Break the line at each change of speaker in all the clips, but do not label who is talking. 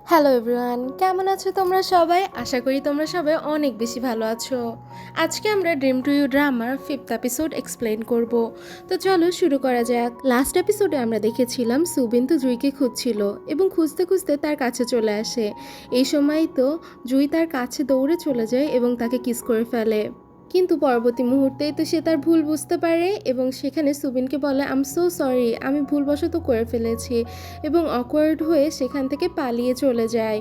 Hello everyone, কেমন আছো তোমরা সবাই? আশা করি তোমরা সবাই অনেক বেশি ভালো আছো। আজকে আমরা dream to you drummer 5th episode explain করব। তো চলো শুরু করা যাক। লাস্ট এপিসোডে আমরা দেখেছিলাম সুবিন তো জুইকে খুঁজছিল এবং খুঁজতে খুঁজতে তার কাছে চলে আসে। এই সময়ই তো জুই তার কাছে দৌড়ে চলে যায় এবং তাকে কিস করে ফেলে। কিন্তু পরবর্তী মুহূর্তেই তো সে তার ভুল বুঝতে পারে এবং সেখানে সুবিনকে বলে আম সো সরি, আমি ভুলবশত করে ফেলেছি, এবং অকওয়ার্ড হয়ে সেখান থেকে পালিয়ে চলে যায়।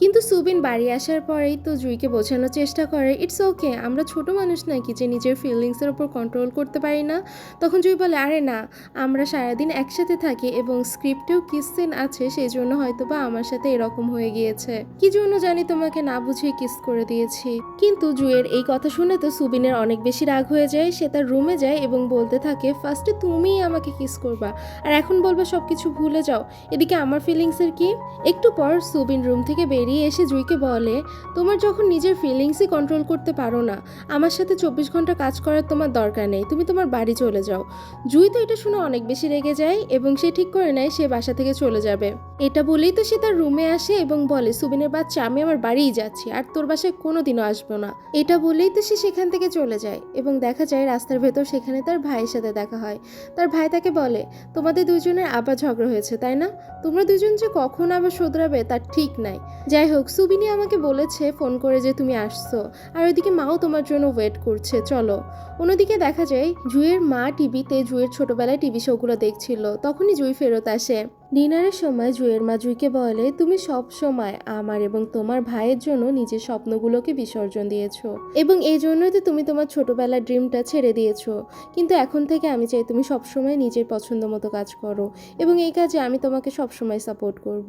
কিন্তু সুবিন বাড়ি আসার পরেই তো জুইকে বোঝানোর চেষ্টা করে ইটস ওকে, আমরা ছোট মানুষ নাকি যে নিজের ফিলিংসের ওপর কন্ট্রোল করতে পারি না। তখন জুই বলে আরে না, আমরা সারাদিন একসাথে থাকি এবং স্ক্রিপ্টেও কিস সিন আছে, সেই জন্য হয়তো বা আমার সাথে এরকম হয়ে গিয়েছে, কি জন্য জানি তোমাকে না বুঝিয়ে কিস করে দিয়েছি। কিন্তু জুইয়ের এই কথা শুনে তো সুবিনের অনেক বেশি রাগ হয়ে যায়। সে তার রুমে যায় এবং বলতে থাকে ফার্স্টে তুমিই আমাকে কিস করবা আর এখন বলবা সবকিছু ভুলে যাও, এদিকে আমার ফিলিংসের কি। একটু পর সুবিন রুম থেকে বেরিয়ে এসে জুইকে বলে তোমার যখন নিজের ফিলিংসই কন্ট্রোল করতে পারো না, আমার সাথে 24 ঘন্টা কাজ করার তোমার দরকার নেই, তুমি তোমার বাড়ি চলে যাও। জুই তো এটা শুনে অনেক বেশি রেগে যায় এবং সে ঠিক করে নেয় সে বাসা থেকে চলে যাবে। এটা বলেই তো সে তার রুমে আসে এবং বলে সুবিনের বাচ্চা, আমি আমার বাড়িই যাচ্ছি আর তোর বাসায় কোনোদিনও আসবো না। এটা বলেই তো সে সেখান থেকে চলে যায় এবং দেখা যায় রাস্তার ভেতর সেখানে তার ভাইয়ের সাথে দেখা হয়। তার ভাই তাকে বলে তোমাদের দুজনের আবার ঝগড়া হয়েছে তাই না, তোমরা দুজন যে কখন আবার শোধরাবে তার ঠিক নাই। যাই হোক, সুবিনী আমাকে বলেছে ফোন করে যে তুমি আসছো, আর ওইদিকে মাও তোমার জন্য ওয়েট করছে, চলো। অন্যদিকে দেখা যায় জুইয়ের মা টিভিতে জুইয়ের ছোটবেলায় টিভি শোগুলো দেখছিল। তখনই জুই ফেরত আসে। ডিনারের সময় জুইয়ের মা জুইকে বলে তুমি সব সময় আমার এবং তোমার ভাইয়ের জন্য নিজের স্বপ্নগুলোকে বিসর্জন দিয়েছো এবং এই জন্যই তো তুমি তোমার ছোটবেলার ড্রিমটা ছেড়ে দিয়েছো। কিন্তু এখন থেকে আমি চাই তুমি সবসময় নিজের পছন্দ মতো কাজ করো এবং এই কাজে আমি তোমাকে সবসময় সাপোর্ট করব।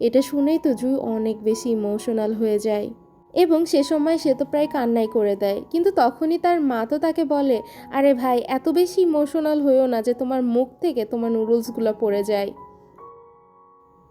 এটা শুনেই তো জুই অনেক বেশি ইমোশনাল হয়ে যায় এবং সে সময় সে তো প্রায় কান্নাই করে দেয়। কিন্তু তখনই তার মা তো তাকে বলে আরে ভাই, এত বেশি ইমোশনাল হয়েও না যে তোমার মুখ থেকে তোমার নুডলসগুলো পড়ে যায়।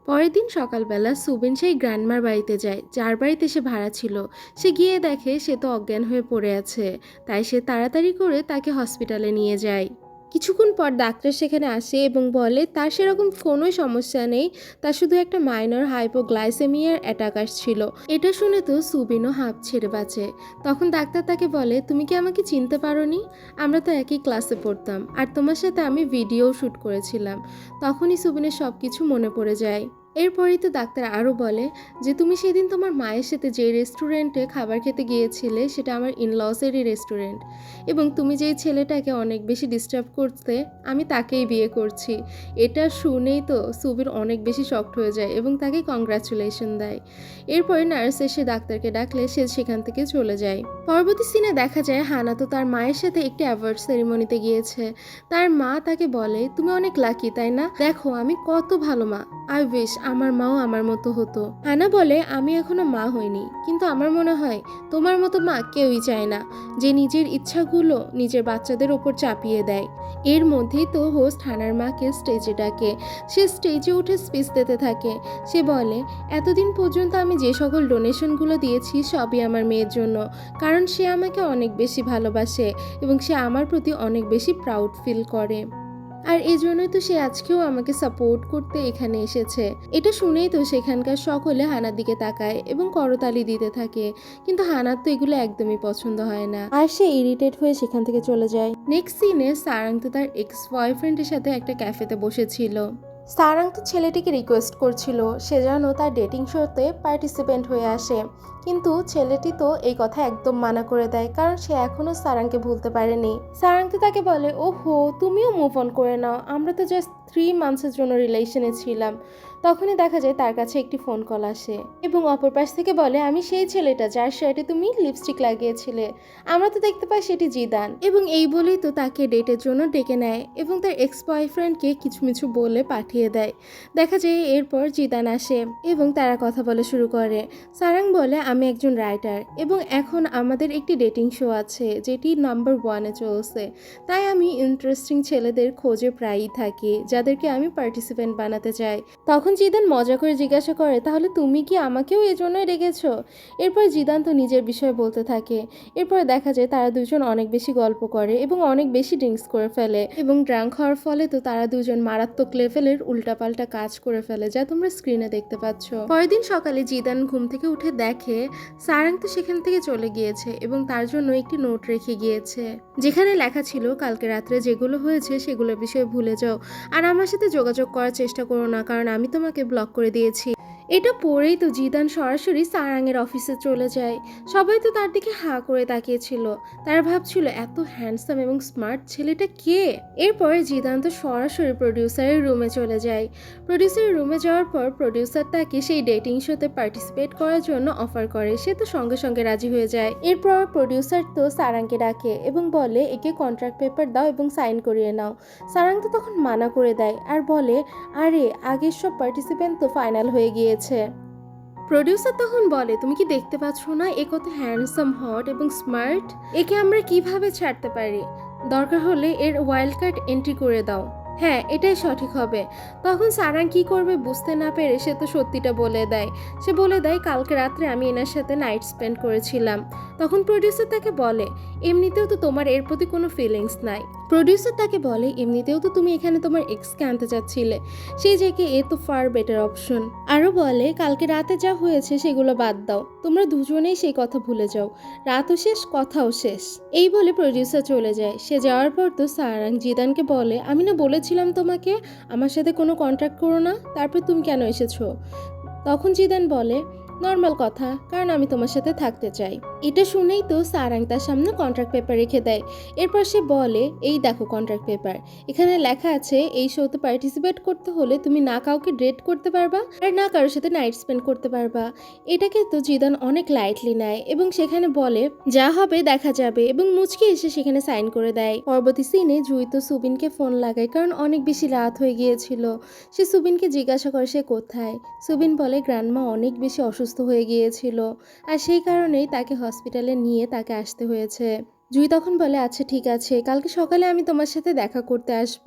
পরের দিন সকালবেলা সুবিন সেই গ্র্যান্ডমার বাড়িতে যায় যার বাড়িতে সে ভাড়া ছিল। সে গিয়ে দেখে সে তো অজ্ঞান হয়ে পড়ে আছে, তাই সে তাড়াতাড়ি করে তাকে হসপিটালে নিয়ে যায়। কিছুক্ষণ পর ডাক্তার সেখানে আসে এবং বলে তার সেরকম কোনো সমস্যা নেই, তার শুধু একটা মাইনর হাইপোগ্লাইসেমিয়ার অ্যাটাক আসছিল। এটা শুনে তো সুবিনও হাঁপ ছেড়ে বাঁচে। তখন ডাক্তার তাকে বলে তুমি কি আমাকে চিনতে পারোনি, আমরা তো একই ক্লাসে পড়তাম আর তোমার সাথে আমি ভিডিও শ্যুট করেছিলাম। তখনই সুবিনের সব কিছু মনে পড়ে যায়। এরপরেই তো ডাক্তার আরও বলে যে তুমি সেদিন তোমার মায়ের সাথে যে রেস্টুরেন্টে খাবার খেতে গিয়েছিলে সেটা আমার ইনলসেরই রেস্টুরেন্ট, এবং তুমি যেই ছেলেটাকে অনেক বেশি ডিস্টার্ব করতে আমি তাকেই বিয়ে করছি। এটা শুনেই তো সুবীর অনেক বেশি শকড হয়ে যায় এবং তাকে কংগ্রাচুলেশন দেয়। এরপরে নার্স এসে ডাক্তারকে ডাকলে সে সেখান থেকে চলে যায়। পরবর্তী সিনে দেখা যায় হানা তো তার মায়ের সাথে একটি অ্যাওয়ার্ড সেরিমনিতে গিয়েছে। তার মা তাকে বলে তুমি অনেক লাকি তাই না, দেখো আমি কত ভালো মা, আই উইশ আমার মাও আমার মতো হতো। হানা বলে আমি এখনো মা হইনি, কিন্তু আমার মনে হয় তোমার মতো মা কেউই চায় না, যে নিজের ইচ্ছাগুলো নিজের বাচ্চাদের ওপর চাপিয়ে দেয়। এর মধ্যেই তো হোস্ট হানার মাকে স্টেজে ডাকে। সে স্টেজে উঠে স্পিচ দিতে থাকে। সে বলে এতদিন পর্যন্ত আমি যে সকল ডোনেশনগুলো দিয়েছি সবই আমার মেয়ের জন্য, কারণ সে আমাকে অনেক বেশি ভালোবাসে এবং সে আমার প্রতি অনেক বেশি প্রাউড ফিল করে, আর এই জন্যই তো সে আজকেও আমাকে সাপোর্ট করতে এখানে এসেছে। এটা শুনেই তো সেখানকার সকলে হানার দিকে তাকায় এবং করতালি দিতে থাকে। কিন্তু হানার তো এগুলো একদমই পছন্দ হয় না আর সে ইরিটেট হয়ে সেখান থেকে চলে যায়। নেক্সট সিনে সারাং তো তার এক্স বয়ফ্রেন্ডের সাথে একটা ক্যাফেতে বসেছিল। সারাং তো ছেলেটিকে রিকোয়েস্ট করছিল সে যেন তার ডেটিং শোতে পার্টিসিপেন্ট হয়ে আসে, কিন্তু ছেলেটি তো এই কথা একদম মানা করে দেয় কারণ সে এখনো সারাংকে ভুলতে পারেনি। সারাং তো তাকে বলে ওহো তুমিও মুভ অন করে নাও, আমরা তো জাস্ট 3 মান্থসের জন্য রিলেশনে ছিলাম। তখনই দেখা যায় তার কাছে একটি ফোন কল আসে এবং অপর পাশ থেকে বলে আমি সেই ছেলেটা যার শার্টে তুমি লিপস্টিক লাগিয়েছিলে। আমরা তো দেখতে পাই সেটি জিদান, এবং এই বলেই তো তাকে ডেটের জন্য ডেকে নেয় এবং তার এক্স বয়ফ্রেন্ডকে কিছু মিছু বলে পাঠিয়ে দেয়। দেখা যায় এরপর জিদান আসে এবং তারা কথা বলা শুরু করে। সারাং বলে আমি একজন রাইটার এবং এখন আমাদের একটি ডেটিং শো আছে যেটি নাম্বার 1-এ চলছে, তাই আমি ইন্টারেস্টিং ছেলেদের খোঁজে প্রায়ই থাকি যাদেরকে আমি পার্টিসিপেন্ট বানাতে চাই। তখন জিদান মজা করে জিজ্ঞাসা করে, তাহলে তুমি কি আমাকেও এজন্যই রেখেছো? এরপর জিদান তো নিজের বিষয়ে বলতে থাকে। এরপর দেখা যায় তারা দুজন অনেক বেশি গল্প করে এবং অনেক বেশি ড্রিঙ্কস করে ফেলে এবং ড্রাঙ্ক হওয়ার ফলে তো তারা দুজন মারাত্মক লেভেলের উল্টাপাল্টা কাজ করে ফেলে, যা তোমরা স্ক্রিনে দেখতে পাচ্ছ। পরের দিন সকালে জিদান ঘুম থেকে উঠে দেখে সারাং তো সেখান থেকে চলে গিয়েছে এবং তার জন্য একটি নোট রেখে গিয়েছে, যেখানে লেখা ছিল কালকে রাত্রে যেগুলো হয়েছে সেগুলোর বিষয়ে ভুলে যাও আর আমার সাথে যোগাযোগ করার চেষ্টা করো না, কারণ আমি তোমাকে ব্লক করে দিয়েছি। এটা পড়েই তো জিদান সরাসরি সারাংয়ের অফিসে চলে যায়। সবাই তো তার দিকে হাঁ করে তাকিয়েছিল। তারা ভাবছিল এত হ্যান্ডসাম এবং স্মার্ট ছেলেটা কে। এরপরে জিদান তো সরাসরি প্রডিউসারের রুমে চলে যায়। প্রডিউসারের রুমে যাওয়ার পর প্রডিউসার তাকে সেই ডেটিং শোতে পার্টিসিপেট করার জন্য অফার করে। সে তো সঙ্গে সঙ্গে রাজি হয়ে যায়। এরপর প্রডিউসার তো সারাংকে ডাকে এবং বলে একে কন্ট্রাক্ট পেপার দাও এবং সাইন করিয়ে নাও। সারাং তো তখন মানা করে দেয় আর বলে আরে আগের সব পার্টিসিপেন্ট তো ফাইনাল হয়ে গিয়েছে। প্রডিউসার তখন বলে তুমি কি দেখতে পাচ্ছ না এ কত হ্যান্ডসাম, হট এবং স্মার্ট, একে আমরা কিভাবে ছাড়তে পারি? দরকার হলে এর ওয়াইল্ড কার্ড এন্ট্রি করে দাও। হ্যাঁ, এটাই সঠিক হবে। তখন সারাং কি করবে বুঝতে না পেরে সে তো সত্যিটা বলে দেয়। সে বলে দেয় কালকে রাত্রে আমি এনার সাথে নাইট স্পেন্ড করেছিলাম। তখন প্রডিউসার তাকে বলে এমনিতেও তো তোমার এর প্রতি কোনো ফিলিংস নাই। প্রডিউসার তাকে বলে এমনিতেও তো তুমি এখানে তোমার এক্সকে আনতে চাচ্ছিলে, সেই জায়গায় এ তো ফার বেটার অপশন। আরও বলে কালকে রাতে যা হয়েছে সেগুলো বাদ দাও, তোমরা দুজনেই সেই কথা ভুলে যাও, রাতও শেষ কথাও শেষ। এই বলে প্রডিউসার চলে যায়। সে যাওয়ার পর তো সারাং জিদানকে বলে আমি না বলেছিলাম তোমাকে আমার সাথে কোনো কন্ট্যাক্ট করো না, তারপর তুমি কেন এসেছো? তখন জিদান বলে নর্মাল কথা, কারণ আমি তোমার সাথে থাকতে চাই। এটা শুনেই তো সারাং তার সামনে কন্ট্রাক্ট পেপার রেখে দেয়। এরপর সে বলে এই দেখো কন্ট্রাক্ট পেপার, এখানে লেখা আছে এই শোতে পার্টিসিপেট করতে হলে তুমি না কাউকে ডেট করতে পারবা আর না কারোর সাথে নাইট স্পেন্ড করতে পারবা। এটাকে তো জিদান অনেক লাইটলি নেয় এবং সেখানে বলে যা হবে দেখা যাবে এবং মুচকি এসে সেখানে সাইন করে দেয়। পরবর্তী সিনে জুই তো সুবিনকে ফোন লাগায়, কারণ অনেক বেশি রাত হয়ে গিয়েছিল। সে সুবিনকে জিজ্ঞাসা করে সে কোথায়। সুবিন বলে গ্র্যান্ডমা অনেক বেশি অসুস্থ হয়ে গিয়েছিল আর সেই কারণেই তাকে হসপিটালে নিয়ে তাকে আসতে হয়েছে। জুই তখন বলে আচ্ছা ঠিক আছে, কালকে সকালে আমি তোমার সাথে দেখা করতে আসব।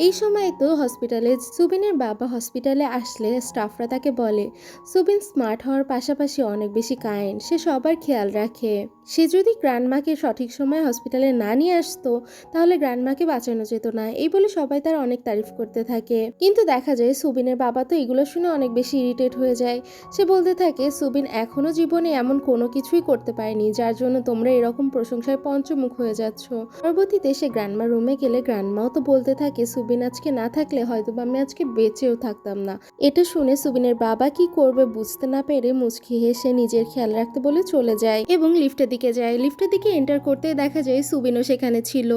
এই সময় তো হসপিটালে সুবিনের বাবা হসপিটালে আসলে স্টাফরা তাকে বলে সুবিন স্মার্ট হওয়ার পাশাপাশি অনেক বেশি কাইন্ড, সে সবার খেয়াল রাখে। সে যদি গ্র্যান্ডমাকে সঠিক সময় হসপিটালে না নিয়ে আসতো তাহলে গ্র্যান্ডমাকে বাঁচানো যেত না। এই বলে সবাই তার অনেক তারিফ করতে থাকে। কিন্তু দেখা যায় সুবিনের বাবা তো এগুলো শুনে অনেক বেশি ইরিটেট হয়ে যায়। সে বলতে থাকে সুবিন এখনো জীবনে এমন কোনো কিছুই করতে পারেনি যার জন্য তোমরা এরকম প্রশংসায় পঞ্চমুখ হয়ে যাচ্ছ। পরবর্তীতে সে গ্র্যান্ডমার রুমে গেলে গ্র্যান্ডমাও তো বলতে থাকে সুবিন আজকে না থাকলে হয়তো আমি আজকে বেঁচেও থাকতাম না। এটা শুনে সুবিনের বাবা কি করবে বুঝতে না পেরে মুচকি হেসে নিজের খেয়াল রাখতে বলে চলে যায় এবং লিফটের দিকে যায়। লিফটের দিকে এন্টার করতে দেখা যায় সুবিনও সেখানে ছিল।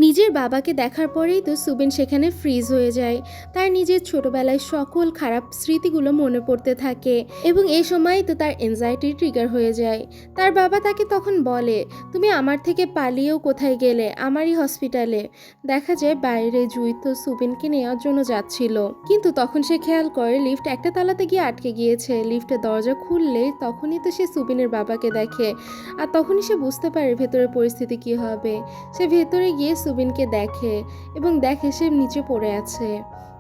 নিজের বাবাকে দেখার পরেই তো সুবিন সেখানে ফ্রিজ হয়ে যায়। তার নিজের ছোটবেলায় সকল খারাপ স্মৃতিগুলো মনে পড়তে থাকে এবং এই সময় তো তার এনজাইটি ট্রিগার হয়ে যায়। তার বাবা তাকে তখন বলে তুমি আমার থেকে পালিয়েও কোথায় গেলে, আমারই হসপিটালে। দেখা যায় বাইরে জুই তো সুবিনকে নেওয়ার জন্য যাচ্ছিল, কিন্তু তখন সে খেয়াল করে লিফট একটা তালাতে গিয়ে আটকে গিয়েছে। লিফটের দরজা খুললে তখনই তো সে সুবিনের বাবাকে দেখে আর তখনই সে বুঝতে পারে ভেতরের পরিস্থিতি কি হবে। সে ভেতরে গিয়ে সুবিনকে দেখে এবং দেখে সে নিচে পড়ে আছে।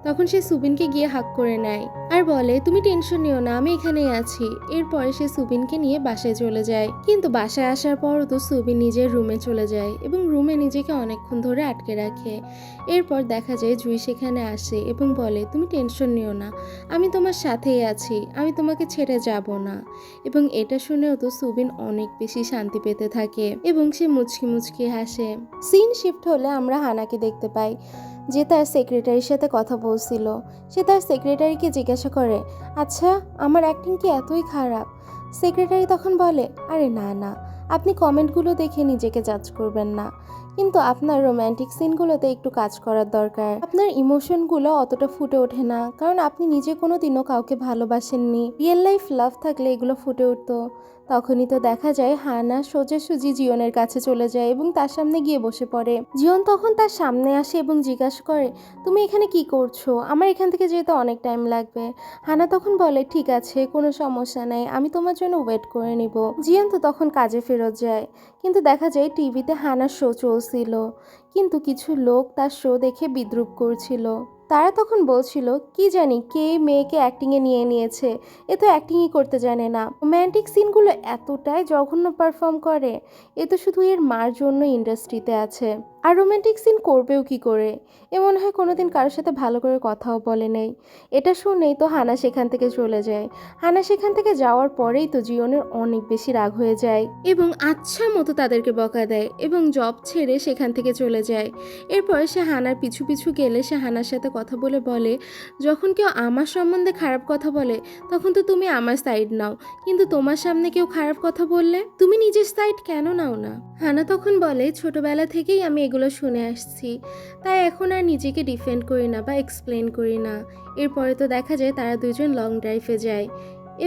তখন সে সুবিনকে গিয়ে হাক করে নেয় আর বলে তুমি টেনশন নিও না, আমি এখানেই আছি। এরপরে সে সুবিনকে নিয়ে বাসায় চলে যায়। কিন্তু বাসায় আসার পরও তো সুবিন নিজের রুমে চলে যায় এবং রুমে নিজেকে অনেকক্ষণ ধরে আটকে রাখে। এরপর দেখা যায় জুই সেখানে আসে এবং বলে তুমি টেনশন নিও না, আমি তোমার সাথেই আছি, আমি তোমাকে ছেড়ে যাব না। এবং এটা শুনেও তো সুবিন অনেক বেশি শান্তি পেতে থাকে এবং সে মুচকি মুচকি হাসে। সিন শিফট হলে আমরা হানাকে দেখতে পাই যে তার সেক্রেটারির সাথে কথা বলছিল। সে তার সেক্রেটারিকে জিজ্ঞাসা করে আচ্ছা আমার অ্যাক্টিং কি এতই খারাপ? সেক্রেটারি তখন বলে আরে না না, আপনি কমেন্টগুলো দেখে নিজেকে জাজ করবেন না, কিন্তু আপনার রোম্যান্টিক সিনগুলোতে একটু কাজ করার দরকার। আপনার ইমোশনগুলো অতটা ফুটে ওঠে না, কারণ আপনি নিজে কোনো দিনও কাউকে ভালোবাসেননি। রিয়েল লাইফ লাভ থাকলে এগুলো ফুটে উঠতো। তখনই তো দেখা যায় হানা সোজাসুজি জিওনের কাছে চলে যায় এবং তার সামনে গিয়ে বসে পড়ে। জিওন তখন তার সামনে আসে এবং জিজ্ঞাসা করে তুমি এখানে কি করছো, আমার এখান থেকে যেতে অনেক টাইম লাগবে। হানা তখন বলে ঠিক আছে কোনো সমস্যা নেই, আমি তোমার জন্য ওয়েট করে নিব। জিওন তো তখন কাজে ফেরত যায়। কিন্তু দেখা যায় টিভিতে হানার শো চলছিল, কিন্তু কিছু লোক তার শো দেখে বিদ্রূপ করছিল। তারা তখন বলছিল কি জানি কে মেয়েকে অ্যাক্টিংয়ে নিয়ে নিয়েছে, এ তো অ্যাক্টিংই করতে জানে না, রোম্যান্টিক সিনগুলো এতটাই জঘন্য পারফর্ম করে, এ তো শুধু এর মার জন্য ইন্ডাস্ট্রিতে আছে, আর রোম্যান্টিক সিন করবেও কি করে, এ মনে হয় কোনোদিন কারোর সাথে ভালো করে কথাও বলে নেই। এটা শুনেই তো হানা সেখান থেকে চলে যায়। হানা সেখান থেকে যাওয়ার পরেই তো জিওনের অনেক বেশি রাগ হয়ে যায় এবং আচ্ছা মতো তাদেরকে বকা দেয় এবং জব ছেড়ে সেখান থেকে চলে যায়। এরপর সে হানার পিছু পিছু গেলে সে হানার সাথে কথা বলে যখন কেউ আমার সম্বন্ধে খারাপ কথা বলে তখন তো তুমি আমার সাইড নাও, কিন্তু তোমার সামনে কেউ খারাপ কথা বললে তুমি নিজের সাইড কেন নাও না? হানা তখন বলে ছোটবেলা থেকেই আমি এগুলো শুনে আসছি, তাই এখন আর নিজেকে ডিফেন্ড করি না বা এক্সপ্লেন করি না। এরপরে তো দেখা যায় তারা দুজন লং ড্রাইভে যায়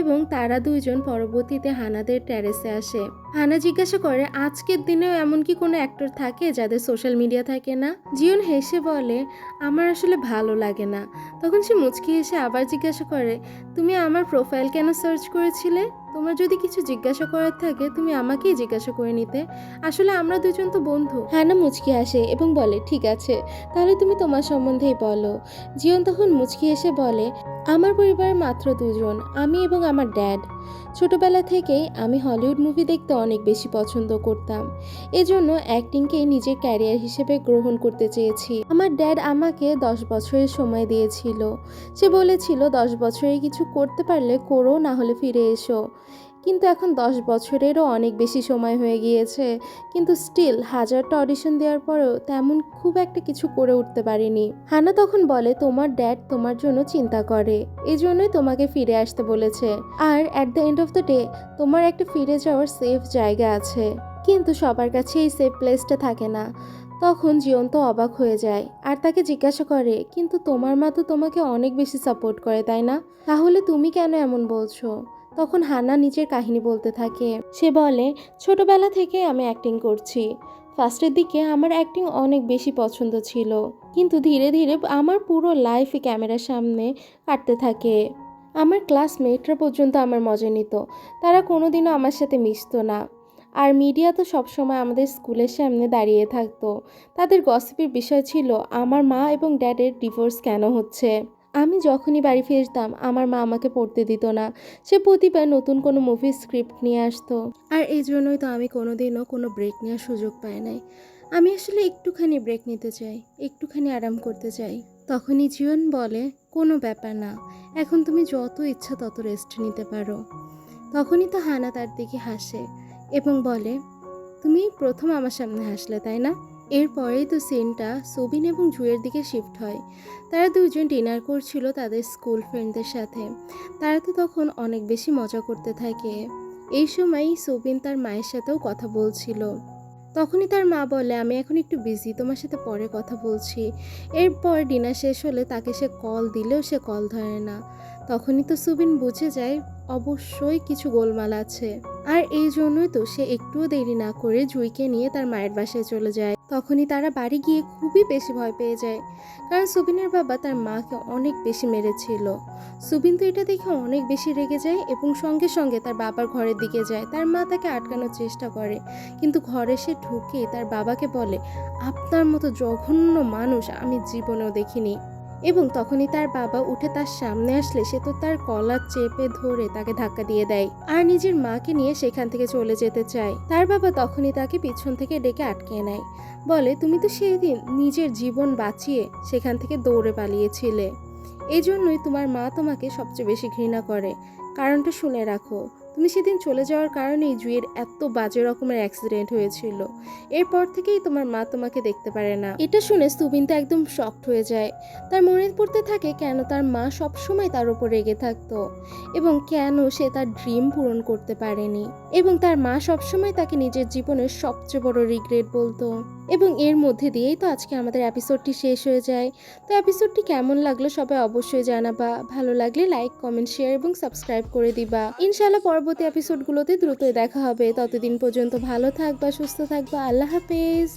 এবং তারা দুইজন পরবর্তীতে হানাদের টেরেসে আসে। হানা জিজ্ঞাসা করে আজকের দিনেও এমন কি কোনো অ্যাক্টর থাকে যাদের সোশ্যাল মিডিয়া থাকে না? জিওন হেসে বলে আমার আসলে ভালো লাগে না। তখন সে মুচকি হেসে আবার জিজ্ঞাসা করে তুমি আমার প্রোফাইল কেন সার্চ করেছিলে? তোমার যদি কিছু জিজ্ঞাসা করার থাকে তুমি আমাকেই জিজ্ঞাসা করে নিতে, আসলে আমরা দুজন তো বন্ধু। হানা মুচকি হাসে এবং বলে ঠিক আছে, তাহলে তুমি তোমার সম্বন্ধেই বলো। জিওন তখন মুচকি হেসে বলে আমার পরিবারে মাত্র দুজন, আমি এবং আমার ড্যাড। ছোটবেলা থেকেই আমি হলিউড মুভি দেখতে অনেক বেশি পছন্দ করতাম, এজন্য অ্যাক্টিংকে নিজের ক্যারিয়ার হিসেবে গ্রহণ করতে চেয়েছি। আমার ড্যাড আমাকে 10 বছরের সময় দিয়েছিল, সে বলেছিল 10 বছরে কিছু করতে পারলে করো, না হলে ফিরে এসো। কিন্তু এখন 10 বছরেরও অনেক বেশি সময় হয়ে গিয়েছে, কিন্তু স্টিল হাজারটা অডিশন দেওয়ার পরেও তেমন খুব একটা কিছু করে উঠতে পারিনি। হানা তখন বলে তোমার ড্যাড তোমার জন্য চিন্তা করে, এই জন্যই তোমাকে ফিরে আসতে বলেছে, আর at the end of the day তোমার একটা ফিরে যাওয়ার সেফ জায়গা আছে, কিন্তু সবার কাছে এই সেফ প্লেসটা থাকে না। তখন জিয়ন তো অবাক হয়ে যায় আর তাকে জিজ্ঞাসা করে কিন্তু তোমার মা তো তোমাকে অনেক বেশি সাপোর্ট করে তাই না, তাহলে তুমি কেন এমন বলছো? তখন হানা নিজের কাহিনী বলতে থাকে। সে বলে ছোটবেলা থেকে আমি অ্যাক্টিং করছি। ফার্স্টের দিকে আমার অ্যাক্টিং অনেক বেশি পছন্দ ছিল, কিন্তু ধীরে ধীরে আমার পুরো লাইফই ক্যামেরার সামনে কাটতে থাকে। আমার ক্লাসমেটরা পর্যন্ত আমার মজা নিত, তারা কোনোদিনও আমার সাথে মিশতো না। আর মিডিয়া তো সবসময় আমাদের স্কুলের সামনে দাঁড়িয়ে থাকতো, তাদের গসিপের বিষয় ছিল আমার মা এবং ড্যাডের ডিভোর্স কেন হচ্ছে। আমি যখনই বাড়ি ফিরতাম আমার মা আমাকে পড়তে দিত না, সে প্রতিবার নতুন কোনো মুভির স্ক্রিপ্ট নিয়ে আসতো, আর এই জন্যই তো আমি কোনোদিনও কোনো ব্রেক নেওয়ার সুযোগ পাই নাই। আমি আসলে একটুখানি ব্রেক নিতে চাই, একটুখানি আরাম করতে চাই। তখনই জীবন বলে কোনো ব্যাপার না, এখন তুমি যত ইচ্ছা তত রেস্ট নিতে পারো। তখনই তো হানা তার দিকে হাসে এবং বলে তুমি প্রথম আমার সামনে হাসলে তাই না? এরপরেই তো সিনটা সুবিন এবং জুয়ের দিকে শিফট হয়। তারা দুজন ডিনার করছিল তাদের স্কুল ফ্রেন্ডদের সাথে। তারা তো তখন অনেক বেশি মজা করতে থাকে। এই সময়ই সুবিন তার মায়ের সাথেও কথা বলছিল। তখনই তার মা বলে আমি এখন একটু বিজি, তোমার সাথে পরে কথা বলছি। এরপর ডিনার শেষ হলে তাকে সে কল দিলেও সে কল ধরে না। তখনই তো সুবিন বুঝে যায় অবশ্যই কিছু গোলমাল আছে, আর এই জন্যই তো সে একটুও দেরি না করে জুইকে নিয়ে তার মায়ের বাসায় চলে যায়। তখনই তারা বাড়ি গিয়ে খুবই বেশি ভয় পেয়ে যায়, কারণ সুবিনের বাবা তার মাকে অনেক বেশি মেরেছিল। সুবিন তো এটা দেখে অনেক বেশি রেগে যায় এবং সঙ্গে সঙ্গে তার বাবার ঘরের দিকে যায়। তার মা তাকে আটকানোর চেষ্টা করে, কিন্তু ঘরে সে ঢুকে তার বাবাকে বলে আপনার মতো জঘন্য মানুষ আমি জীবনেও দেখিনি। এবং তখনই তার বাবা উঠে তার সামনে আসলে সে তো তার কলার চেপে ধরে তাকে ধাক্কা দিয়ে দেয় আর নিজের মাকে নিয়ে সেখান থেকে চলে যেতে চায়। তার বাবা তখনই তাকে পিছন থেকে ডেকে আটকে নেয়, বলে তুমি তো সেই দিন নিজের জীবন বাঁচিয়ে সেখান থেকে দৌড়ে পালিয়েছিলে, এই জন্যই তোমার মা তোমাকে সবচেয়ে বেশি ঘৃণা করে। কারণটা শুনে রাখো, তুমি সেদিন চলে যাওয়ার কারণেই জুয়ের এত বাজে রকমের অ্যাক্সিডেন্ট হয়েছিল, এরপর থেকেই তোমার মা তোমাকে দেখতে পারে না। এটা শুনে সুবিন তো একদম শকড হয়ে যায়। তার মনে পড়তে থাকে কেন তার মা সবসময় তার উপর রেগে থাকতো এবং কেন সে তার ড্রিম পূরণ করতে পারেনি, এবং তার মা সবসময় তাকে নিজের জীবনের সবচেয়ে বড় রিগ্রেট বলতো। এবং এর মধ্যে দিয়েই তো আজকে আমাদের এপিসোডটি শেষ হয়ে যায়। তো এপিসোডটি কেমন লাগলো সবাই অবশ্যই জানাবা, ভালো লাগলে লাইক কমেন্ট শেয়ার এবং সাবস্ক্রাইব করে দিবা। ইনশাআল্লাহ পরবর্তী এপিসোডগুলোতে দ্রুতই দেখা হবে, ততদিন পর্যন্ত ভালো থাকবা, সুস্থ থাকবা, আল্লাহ হাফেজ।